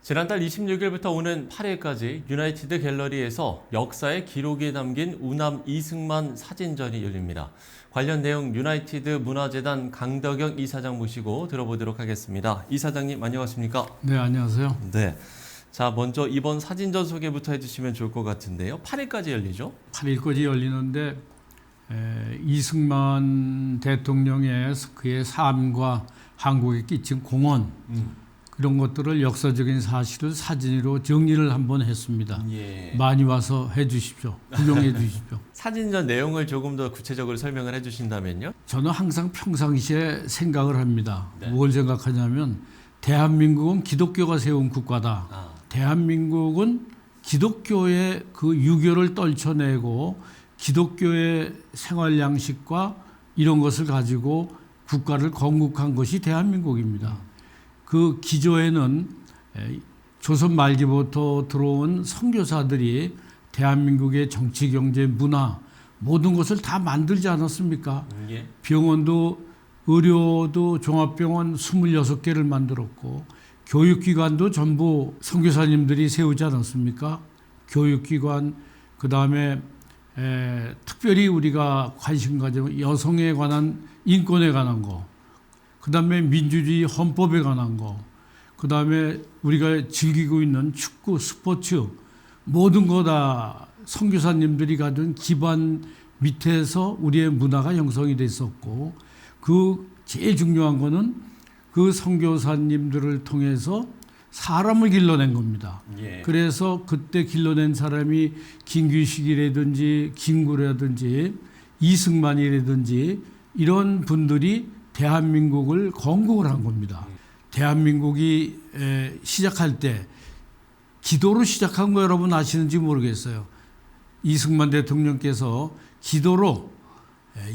지난달 26일부터 오는 8일까지 유나이티드 갤러리에서 역사의 기록이 담긴 우남 이승만 사진전이 열립니다. 관련 내용 유나이티드 문화재단 강덕영 이사장 모시고 들어보도록 하겠습니다. 이사장님 안녕하십니까? 네, 안녕하세요. 네. 자, 먼저 이번 사진전 소개부터 해주시면 좋을 것 같은데요. 8일까지 열리죠? 8일까지 열리는데 이승만 대통령의 그의 삶과 한국에 끼친 공헌 그런 것들을 역사적인 사실을 사진으로 정리를 한번 했습니다. 예. 많이 와서 해주십시오. 구경해 주십시오. 사진전 내용을 조금 더 구체적으로 설명을 해주신다면요? 저는 항상 평상시에 생각을 합니다. 네. 뭘 생각하냐면 대한민국은 기독교가 세운 국가다. 대한민국은 기독교의 그 유교를 떨쳐내고 기독교의 생활 양식과 이런 것을 가지고 국가를 건국한 것이 대한민국입니다. 그 기조에는 조선 말기부터 들어온 선교사들이 대한민국의 정치, 경제, 문화 모든 것을 다 만들지 않았습니까? 예. 병원도 의료도 종합병원 26개를 만들었고 교육기관도 전부 선교사님들이 세우지 않았습니까? 교육기관, 그 다음에 특별히 우리가 관심 가지고 여성에 관한 인권에 관한 거, 그 다음에 민주주의 헌법에 관한 거, 그 다음에 우리가 즐기고 있는 축구, 스포츠 모든 거 다 선교사님들이 가진 기반 밑에서 우리의 문화가 형성이 됐었고 그 제일 중요한 거는 그 선교사님들을 통해서 사람을 길러낸 겁니다. 예. 그래서 그때 길러낸 사람이 김규식이라든지 김구라든지 이승만이라든지 이런 분들이 대한민국을 건국을 한 겁니다. 대한민국이 시작할 때 기도로 시작한 거 여러분 아시는지 모르겠어요. 이승만 대통령께서 기도로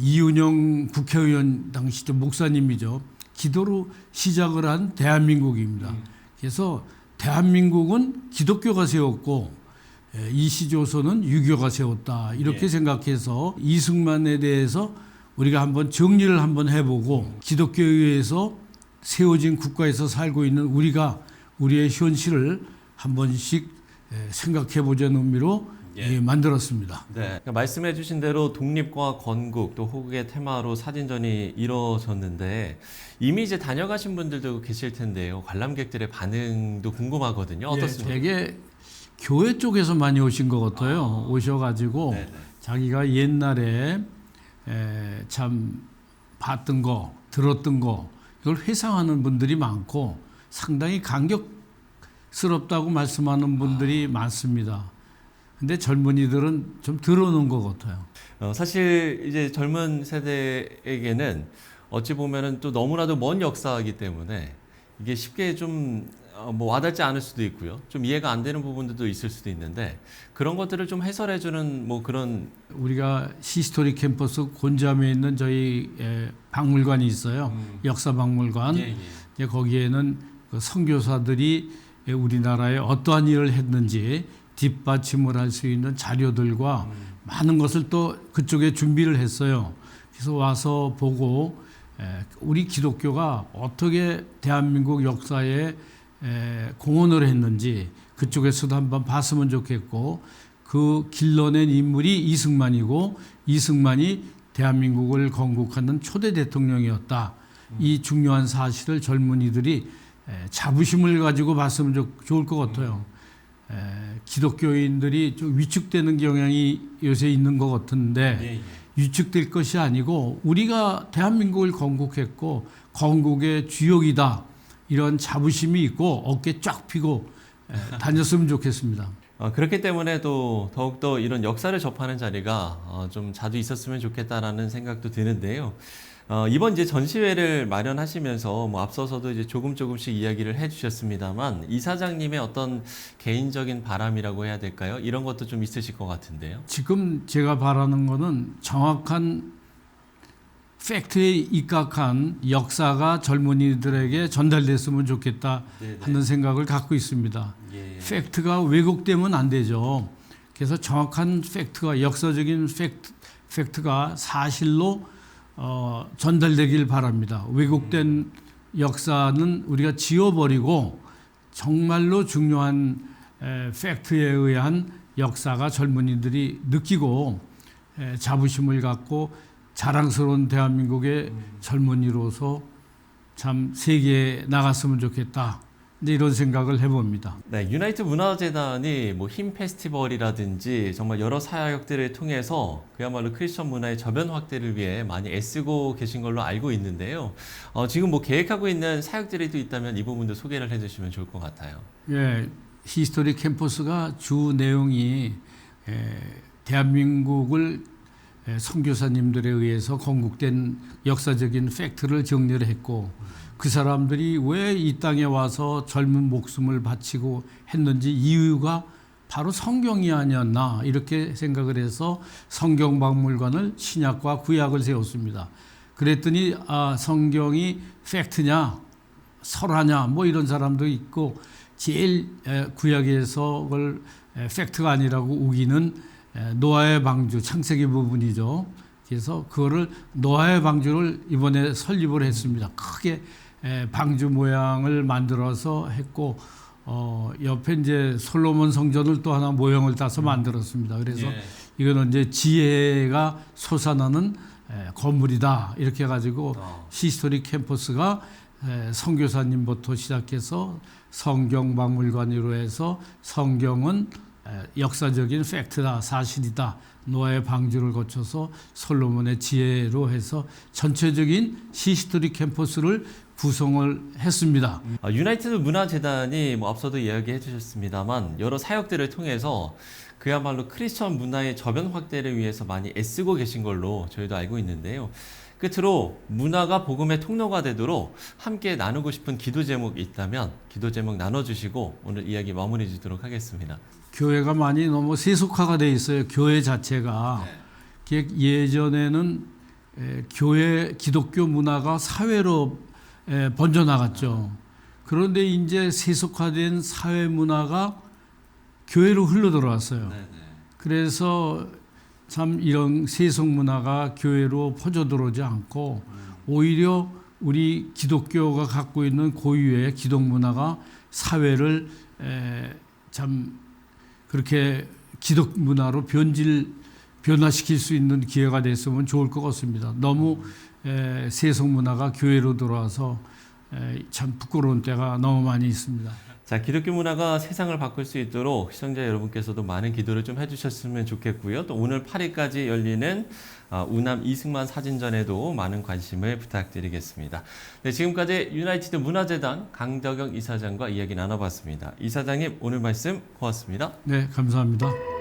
이은영 국회의원 당시 목사님이죠. 기도로 시작을 한 대한민국입니다. 그래서 대한민국은 기독교가 세웠고 이시조선은 유교가 세웠다. 이렇게 생각해서 이승만에 대해서 우리가 한번 정리를 한번 해보고 기독교에 의해서 세워진 국가에서 살고 있는 우리가 우리의 현실을 한 번씩 생각해보자는 의미로 만들었습니다. 네. 그러니까 말씀해 주신 대로 독립과 건국 또 호국의 테마로 사진전이 이루어졌는데 이미 이제 다녀가신 분들도 계실 텐데요. 관람객들의 반응도 궁금하거든요. 어떻습니까? 되게 교회 쪽에서 많이 오신 것 같아요. 오셔가지고 네네. 자기가 옛날에 참 봤던 거, 들었던 거 이걸 회상하는 분들이 많고 상당히 감격스럽다고 말씀하는 분들이 많습니다. 근데 젊은이들은 좀 들어놓은 것 같아요. 사실 이제 젊은 세대에게는 어찌 보면은 또 너무나도 먼 역사이기 때문에 이게 쉽게 좀 뭐 와닿지 않을 수도 있고요. 좀 이해가 안 되는 부분들도 있을 수도 있는데 그런 것들을 좀 해설해주는 뭐 그런 우리가 히스토리 캠퍼스 곤잠에 있는 저희 박물관이 있어요. 역사 박물관. 이제 거기에는 그 선교사들이 우리나라에 어떠한 일을 했는지 뒷받침을 할 수 있는 자료들과 많은 것을 또 그쪽에 준비를 했어요. 그래서 와서 보고 우리 기독교가 어떻게 대한민국 역사에 공헌을 했는지 그쪽에서도 한번 봤으면 좋겠고 그 길러낸 인물이 이승만이고 이승만이 대한민국을 건국하는 초대 대통령이었다. 이 중요한 사실을 젊은이들이 자부심을 가지고 봤으면 좋을 것 같아요. 기독교인들이 좀 위축되는 경향이 요새 있는 것 같은데 위축될 것이 아니고 우리가 대한민국을 건국했고 건국의 주역이다. 이런 자부심이 있고 어깨 쫙 펴고 다녔으면 좋겠습니다. 그렇기 때문에 또 더욱더 이런 역사를 접하는 자리가 좀 자주 있었으면 좋겠다라는 생각도 드는데요. 이번 이제 전시회를 마련하시면서 뭐 앞서서도 이제 조금씩 이야기를 해주셨습니다만 이사장님의 어떤 개인적인 바람이라고 해야 될까요? 이런 것도 좀 있으실 것 같은데요. 지금 제가 바라는 거는 정확한 팩트에 입각한 역사가 젊은이들에게 전달됐으면 좋겠다 하는 생각을 갖고 있습니다. 팩트가 왜곡되면 안 되죠. 그래서 정확한 팩트가 역사적인 팩트가 사실로 전달되길 바랍니다. 왜곡된 역사는 우리가 지워버리고 정말로 중요한 팩트에 의한 역사가 젊은이들이 느끼고 자부심을 갖고 자랑스러운 대한민국의 젊은이로서 참 세계에 나갔으면 좋겠다. 이제 이런 생각을 해봅니다. 네, 유나이트 문화재단이 뭐 흰 페스티벌이라든지 정말 여러 사역들을 통해서 그야말로 크리스천 문화의 저변 확대를 위해 많이 애쓰고 계신 걸로 알고 있는데요. 지금 뭐 계획하고 있는 사역들이 또 있다면 이 부분도 소개를 해주시면 좋을 것 같아요. 예, 히스토리 캠퍼스가 주 내용이 대한민국을 선교사님들에 의해서 건국된 역사적인 팩트를 정리를 했고 그 사람들이 왜 이 땅에 와서 젊은 목숨을 바치고 했는지 이유가 바로 성경이 아니었나 이렇게 생각을 해서 성경박물관을 신약과 구약을 세웠습니다. 그랬더니 성경이 팩트냐 설화냐 뭐 이런 사람도 있고 제일 구약에서 그걸 팩트가 아니라고 우기는 노아의 방주 창세기 부분이죠. 그래서 그거를 노아의 방주를 이번에 설립을 했습니다. 크게 방주 모양을 만들어서 했고 옆에 이제 솔로몬 성전을 또 하나 모형을 따서 만들었습니다. 그래서 이거는 이제 지혜가 솟아나는 건물이다 이렇게 해가지고 히스토리 캠퍼스가 선교사님부터 시작해서 성경박물관으로 해서 성경은 역사적인 팩트다 사실이다 노아의 방주를 거쳐서 솔로몬의 지혜로 해서 전체적인 히스토리 캠퍼스를 구성을 했습니다. 유나이티드 문화재단이 뭐 앞서도 이야기해 주셨습니다만 여러 사역들을 통해서 그야말로 크리스천 문화의 저변 확대를 위해서 많이 애쓰고 계신 걸로 저희도 알고 있는데요. 끝으로 문화가 복음의 통로가 되도록 함께 나누고 싶은 기도 제목이 있다면 기도 제목 나눠주시고 오늘 이야기 마무리 짓도록 하겠습니다. 교회가 많이 너무 세속화가 돼 있어요. 교회 자체가. 예전에는 교회 기독교 문화가 사회로 번져나갔죠. 그런데 이제 세속화된 사회 문화가 교회로 흘러 들어왔어요. 그래서 참 이런 세속 문화가 교회로 퍼져 들어오지 않고 오히려 우리 기독교가 갖고 있는 고유의 기독 문화가 사회를 참 그렇게 기독 문화로 변화시킬 수 있는 기회가 됐으면 좋을 것 같습니다. 너무 세속 문화가 교회로 들어와서 참 부끄러운 때가 너무 많이 있습니다. 자, 기독교 문화가 세상을 바꿀 수 있도록 시청자 여러분께서도 많은 기도를 좀 해주셨으면 좋겠고요. 또 오늘 8일까지 열리는 우남 이승만 사진전에도 많은 관심을 부탁드리겠습니다. 네, 지금까지 유나이티드 문화재단 강덕영 이사장과 이야기 나눠봤습니다. 이사장님 오늘 말씀 고맙습니다. 네, 감사합니다.